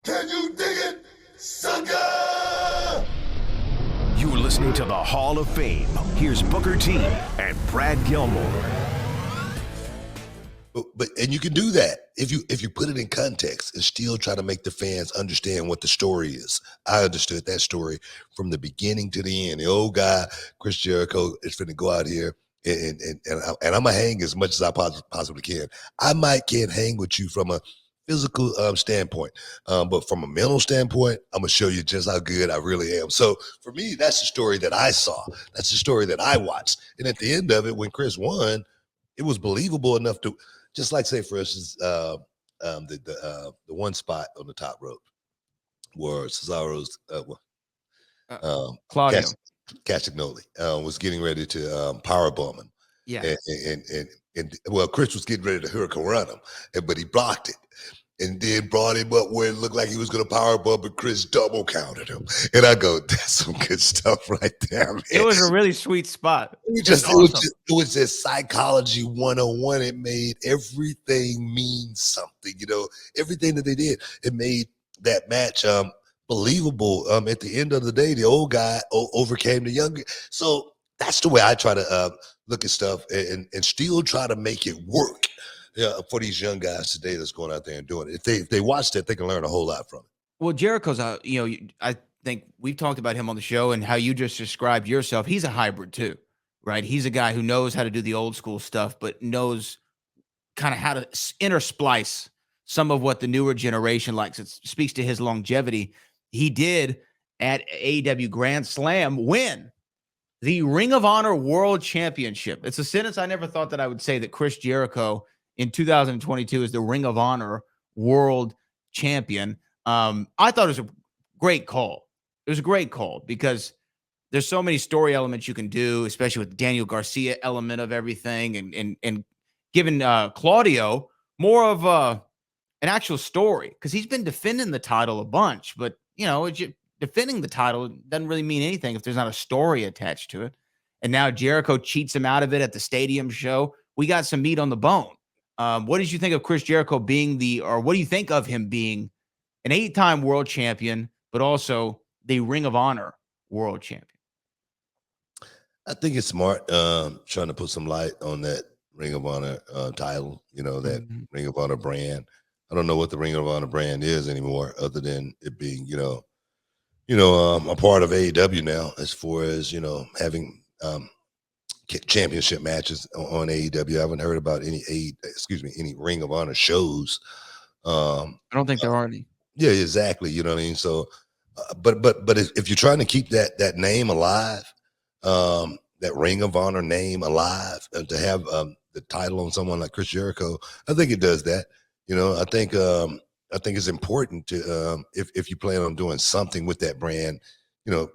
Can you dig it, sucker? You're listening to the Hall of Fame. Here's Booker T and Brad Gilmore. And you can do that if you put it in context and still try to make the fans understand what the story is. I understood that story from the beginning to the end. The old guy, Chris Jericho, is finna go out here and I'm gonna hang as much as I possibly can. I can't hang with you from a physical standpoint, but from a mental standpoint, I'm gonna show you just how good I really am. So for me, that's the story that I saw. That's the story that I watched. And at the end of it, when Chris won, it was believable enough to. Just like, say, for instance, the one spot on the top rope where Cesaro's Claudio Castagnoli was getting ready to powerbomb him. Yeah. And well, Chris was getting ready to hurricane run him, but he blocked it. And then brought him up where it looked like he was going to powerbomb, but Chris double counted him. And I go, that's some good stuff right there, man. It was a really sweet spot. It was just psychology 101. It made everything mean something, everything that they did. It made that match believable. At the end of the day, the old guy overcame the younger. So that's the way I try to look at stuff and still try to make it work. Yeah, for these young guys today that's going out there and doing it. If they watch that, they can learn a whole lot from it. Well, Jericho's, I think we've talked about him on the show and how you just described yourself. He's a hybrid too, right? He's a guy who knows how to do the old school stuff, but knows kind of how to intersplice some of what the newer generation likes. It speaks to his longevity. He did at AEW Grand Slam win the Ring of Honor World Championship. It's a sentence I never thought that I would say, that Chris Jericho in 2022 is the Ring of Honor World Champion. I thought it was a great call. It was a great call because there's so many story elements you can do, especially with the Daniel Garcia element of everything, and giving Claudio more of an actual story, because he's been defending the title a bunch, but defending the title doesn't really mean anything if there's not a story attached to it. And now Jericho cheats him out of it at the stadium show. We got some meat on the bone. What did you think of Chris Jericho what do you think of him being an 8-time world champion, but also the Ring of Honor world champion? I think it's smart trying to put some light on that Ring of Honor title, that Ring of Honor brand. I don't know what the Ring of Honor brand is anymore, other than it being, a part of AEW now, as far as, having championship matches on AEW. I haven't heard about any Ring of Honor shows. I don't think there are any. Yeah, exactly. You know what I mean? So, but if you're trying to keep that name alive, that Ring of Honor name alive, and to have the title on someone like Chris Jericho, I think it does that. I think it's important to if you plan on doing something with that brand,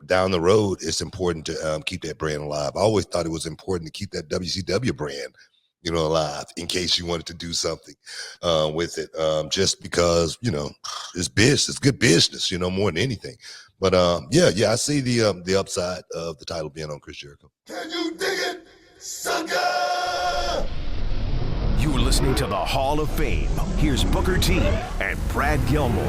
down the road, it's important to keep that brand alive. I always thought it was important to keep that WCW brand, alive, in case you wanted to do something with it. Just because, it's business, it's good business, more than anything. But I see the upside of the title being on Chris Jericho. Can you dig it, sucker? You're listening to the Hall of Fame. Here's Booker T and Brad Gilmore.